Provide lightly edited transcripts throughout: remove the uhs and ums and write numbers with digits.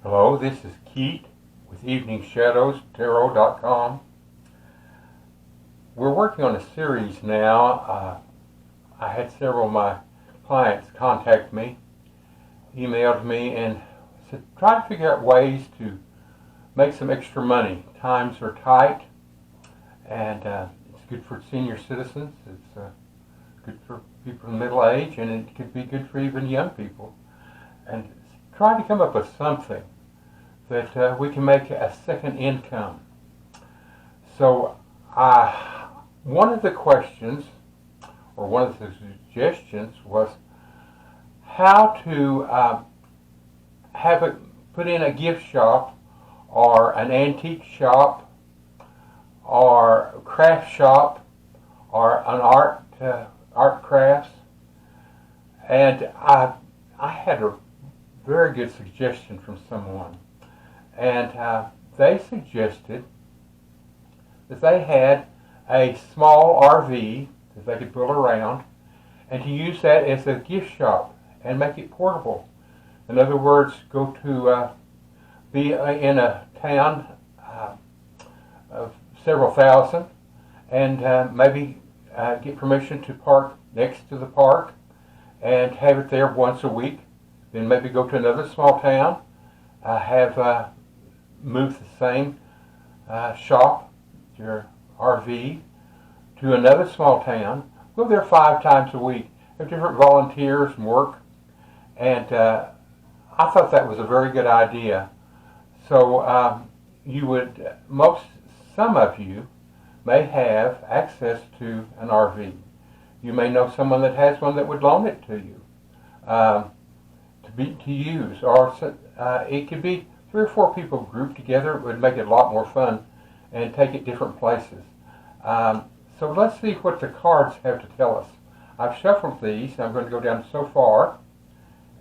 Hello, this is Keith with EveningShadowsTarot.com. We're working on a series now. I had several of my clients contact me, emailed me, and said, try to figure out ways to make some extra money. Times are tight, and it's good for senior citizens. It's good for people in middle age, and it could be good for even young people. And try to come up with something that we can make a second income. So one of the questions, or one of the suggestions, was how to have it put in a gift shop or an antique shop or a craft shop or an art crafts. And I had a very good suggestion from someone. And they suggested that they had a small RV that they could pull around and to use that as a gift shop and make it portable. In other words, go to be in a town of several thousand and maybe get permission to park next to the park and have it there once a week. Then maybe go to another small town, move the same shop, your RV, to another small town, go there 5 times a week, have different volunteers and work, and I thought that was a very good idea. So some of you may have access to an RV. You may know someone that has one that would loan it to you to use, or it could be 3 or 4 people grouped together. It would make it a lot more fun and take it different places. So let's see what the cards have to tell us. I've shuffled these. I'm going to go down so far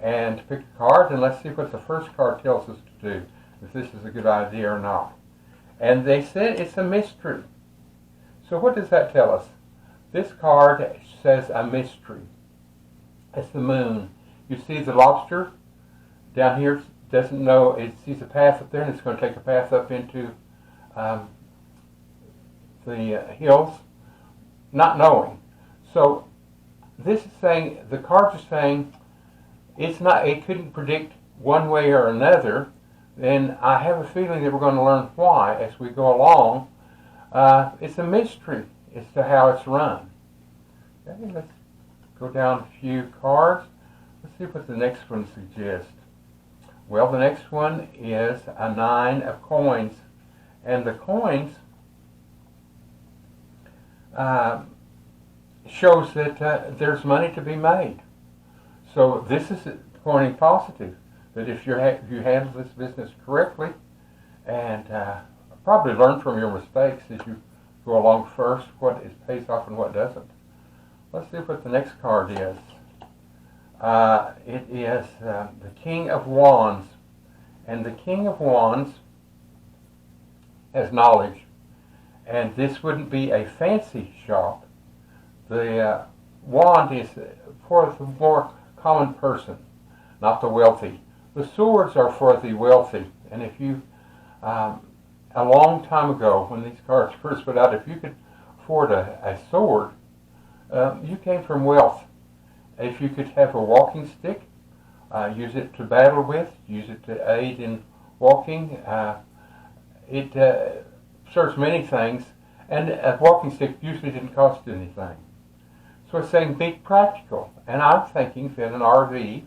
and pick a card, and let's see what the first card tells us to do, if this is a good idea or not. And they said it's a mystery. So what does that tell us? This card says a mystery. It's the moon. You see the lobster down here doesn't know, it sees a path up there, and it's going to take a path up into the hills, not knowing. So this is saying, the cards are saying it couldn't predict one way or another, and I have a feeling that we're going to learn why as we go along. It's a mystery as to how it's run. Okay, let's go down a few cards. Let's see what the next one suggests. Well, the next one is a 9 of coins, and the coins shows that there's money to be made. So this is pointing positive, that if you handle this business correctly, and probably learn from your mistakes as you go along first, what pays off and what doesn't. Let's see what the next card is. It is the King of Wands, and the King of Wands has knowledge, and this wouldn't be a fancy shop. The wand is for the more common person, not the wealthy. The swords are for the wealthy, and if you, a long time ago when these cards first put out, if you could afford a sword, you came from wealth. If you could have a walking stick, use it to battle with, use it to aid in walking. It serves many things, and a walking stick usually didn't cost anything. So it's saying be practical, and I'm thinking that an RV,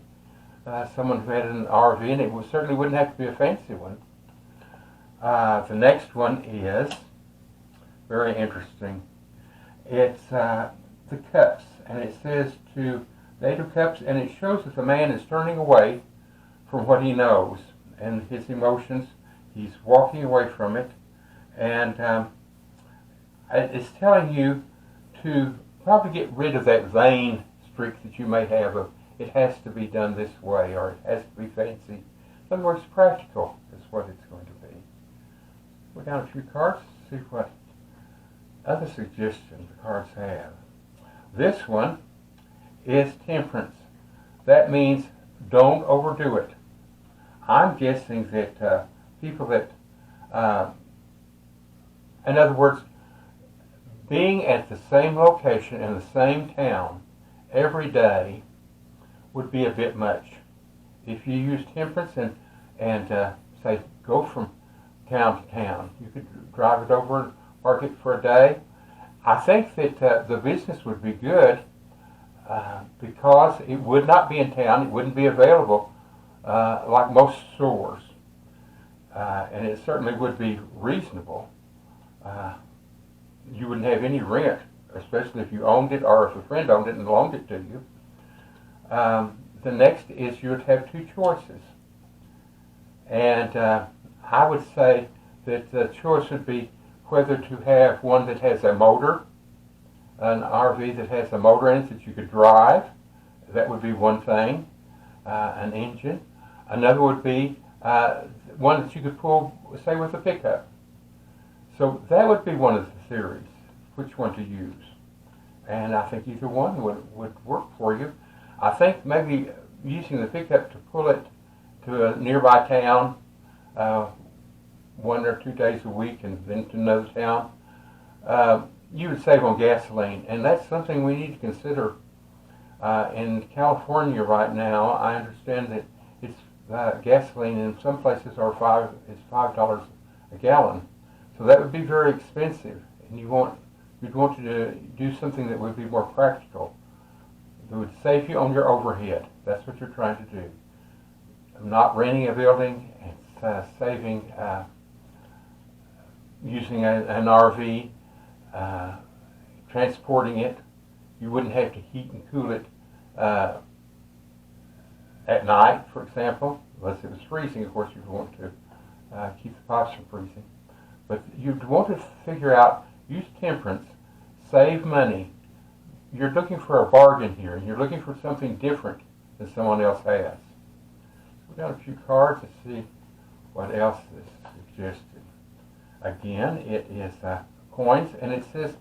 someone who had an RV, and it certainly wouldn't have to be a fancy one. The next one is very interesting. It's the Cups, and it says to the 8 of Cups, and it shows that the man is turning away from what he knows and his emotions. He's walking away from it, and it's telling you to probably get rid of that vain streak that you may have of it has to be done this way, or it has to be fancy. In other words, practical is what it's going to be. Go down a few cards to see what other suggestions the cards have. This one is Temperance. That means don't overdo it. I'm guessing that people that, in other words, being at the same location in the same town every day would be a bit much. If you use temperance and say go from town to town, you could drive it over and park it for a day. I think that the business would be good because it would not be in town. It wouldn't be available like most stores, and it certainly would be reasonable. You wouldn't have any rent, especially if you owned it or if a friend owned it and loaned it to you. The next is you'd have two choices. And I would say that the choice would be whether to have one that has a motor, an RV that has a motor in it that you could drive. That would be one thing, an engine. Another would be one that you could pull, say, with a pickup. So that would be one of the theories, which one to use. And I think either one would work for you. I think maybe using the pickup to pull it to a nearby town 1 or 2 days a week and then to another town, you would save on gasoline. And that's something we need to consider. In California right now, I understand that it's gasoline in some places is $5 a gallon. So that would be very expensive, and you'd want to do something that would be more practical. It would save you on your overhead. That's what you're trying to do. Not renting a building, and saving using an RV, transporting it. You wouldn't have to heat and cool it at night, for example, unless it was freezing. Of course, you'd want to keep the pipes from freezing. But you'd want to figure out, use temperance, save money. You're looking for a bargain here, and you're looking for something different than someone else has. We've got a few cards to see what else is suggested. Again, it is coins, and it says,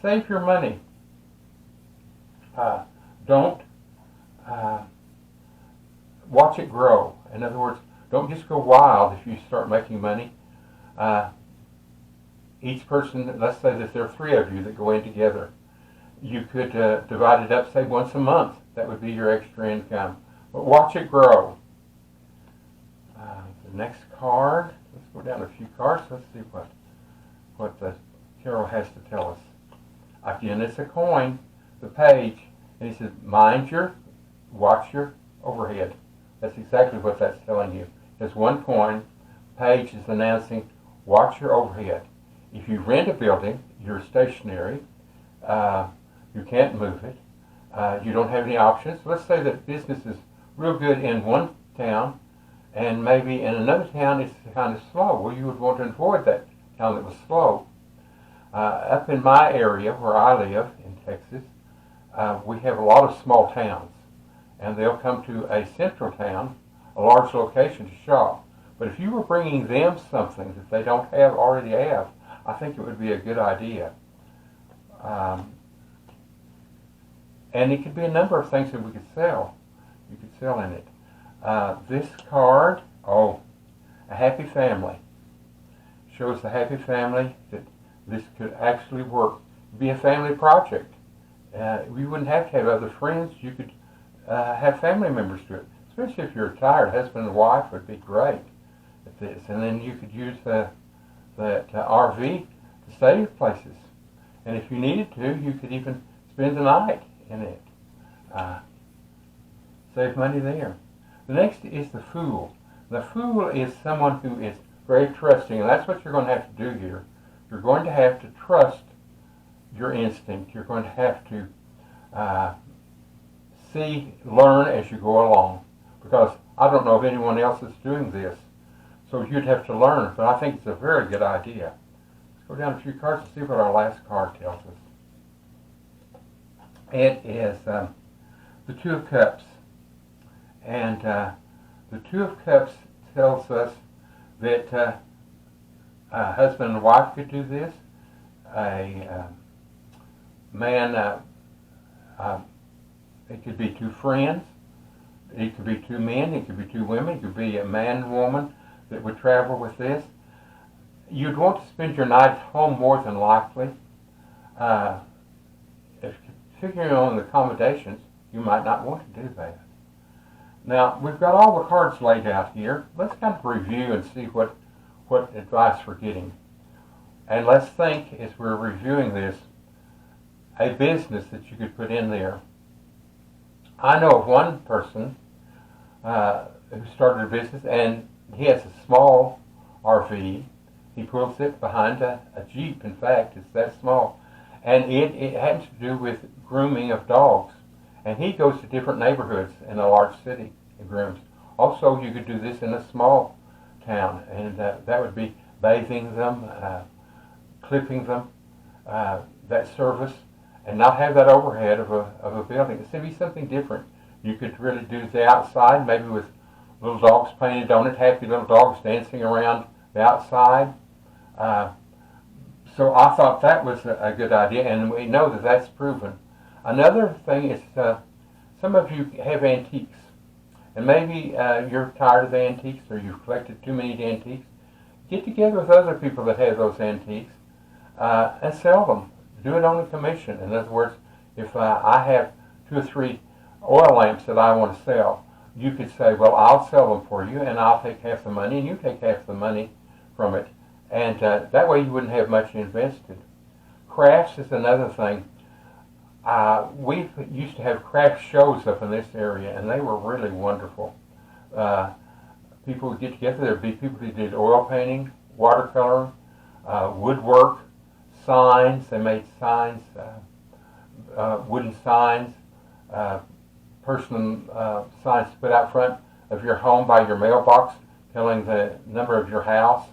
save your money. Don't watch it grow. In other words, don't just go wild if you start making money. Each person, let's say that there are 3 of you that go in together. You could divide it up, say, once a month. That would be your extra income. But watch it grow. The next card, let's go down a few cards. Let's see what the tarot has to tell us. Again, it's a coin, the page, and he says, watch your overhead. That's exactly what that's telling you. There's one coin, page is announcing, watch your overhead. If you rent a building, you're stationary, you can't move it, you don't have any options. Let's say that business is real good in one town, and maybe in another town it's kind of slow. Well, you would want to avoid that town that was slow. Up in my area where I live, in Texas, we have a lot of small towns, and they'll come to a central town, a large location to shop. But if you were bringing them something that they don't already have, I think it would be a good idea. And it could be a number of things that we could sell. You could sell in it. This card, a happy family. Shows the happy family that this could actually work. It'd be a family project. You wouldn't have to have other friends. You could have family members do it. Especially if you're retired, husband and wife would be great at this. And then you could use that RV to stay at places. And if you needed to, you could even spend the night in it. Save money there. The next is the Fool. The Fool is someone who is very trusting, and that's what you're going to have to do here. You're going to have to trust your instinct. You're going to have to learn as you go along, because I don't know if anyone else is doing this. So you'd have to learn, but I think it's a very good idea. Let's go down a few cards and see what our last card tells us. It is the Two of Cups. And the Two of Cups tells us that a husband and wife could do this. A man, it could be 2 friends. It could be two men, it could be two women, it could be a man and woman that would travel with this. You'd want to spend your night at home more than likely. Uh, if figuring on the accommodations, you might not want to do that. Now, we've got all the cards laid out here. Let's kind of review and see what advice we're getting. And let's think, as we're reviewing this, a business that you could put in there. I know of one person who started a business, and he has a small RV. He pulls it behind a Jeep. In fact, it's that small. And it has to do with grooming of dogs. And he goes to different neighborhoods in a large city and grooms. Also, you could do this in a small town, and that would be bathing them, clipping them, that service, and not have that overhead of a building. It's going to be something different. You could really do the outside, maybe with little dogs painted on it, happy little dogs dancing around the outside. So I thought that was a good idea, and we know that that's proven. Another thing is some of you have antiques, and maybe you're tired of the antiques or you've collected too many antiques. Get together with other people that have those antiques and sell them. Do it on a commission. In other words, if I have 2 or 3 oil lamps that I want to sell, you could say, well, I'll sell them for you, and I'll take half the money, and you take half the money from it. And that way you wouldn't have much invested. Crafts is another thing. We used to have craft shows up in this area, and they were really wonderful. People would get together. There would be people who did oil painting, watercolor, woodwork, signs. They made signs, wooden signs, personal signs to put out front of your home by your mailbox, telling the number of your house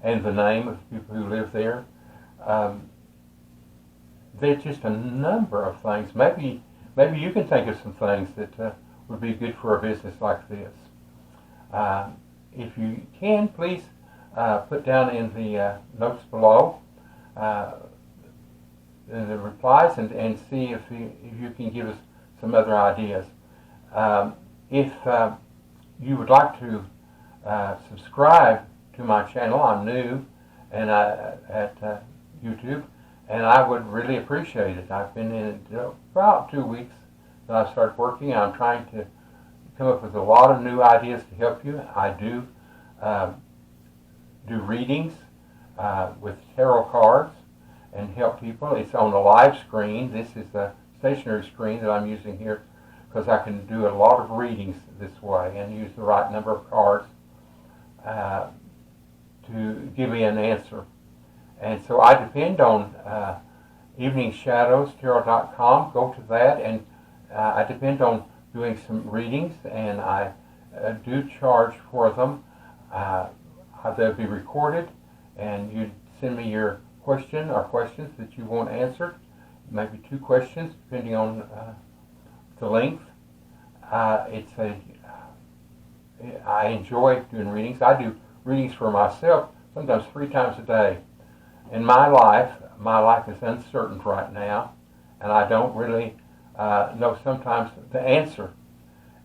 and the name of the people who live there. There's just a number of things. Maybe you can think of some things that would be good for a business like this. If you can, please put down in the notes below in the replies and see if you can give us some other ideas. If you would like to subscribe to my channel, I'm new and at YouTube, and I would really appreciate it. I've been in it about 2 weeks that I started working. I'm trying to come up with a lot of new ideas to help you. I do readings with tarot cards and help people. It's on a live screen. This is a stationary screen that I'm using here because I can do a lot of readings this way and use the right number of cards to give me an answer. And so I depend on eveningshadowstarot.com. Go to that, and I depend on doing some readings, and I do charge for them. They'll be recorded, and you send me your question or questions that you want answered. Maybe 2 questions, depending on the length. I enjoy doing readings. I do readings for myself sometimes 3 times a day. In my life is uncertain right now, and I don't really know sometimes the answer.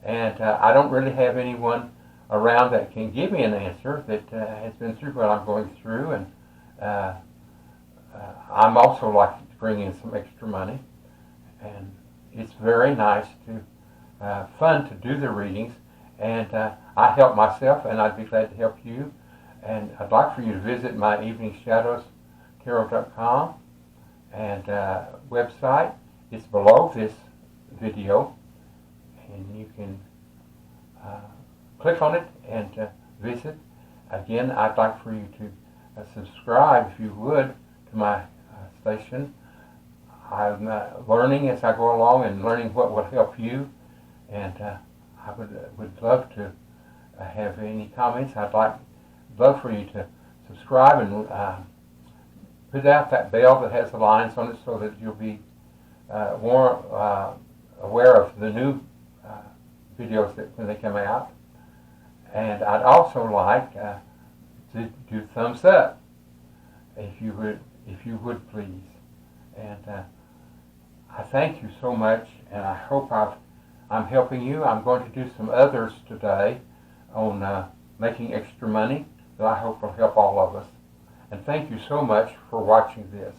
And I don't really have anyone around that can give me an answer that has been through what I'm going through. And I'm also like to bring in some extra money. And it's very nice to, fun to do the readings. And I help myself, and I'd be glad to help you. And I'd like for you to visit my eveningshadowstarot.com and website. It's below this video, and you can click on it and visit. Again, I'd like for you to subscribe, if you would, to my station. I'm learning as I go along and learning what will help you, and I would love to have any comments. I'd love for you to subscribe and put out that bell that has the lines on it so that you'll be more aware of the new videos when they come out. And I'd also like to do thumbs up, if you would please. And I thank you so much, and I hope I'm helping you. I'm going to do some others today on making extra money that I hope will help all of us. And thank you so much for watching this.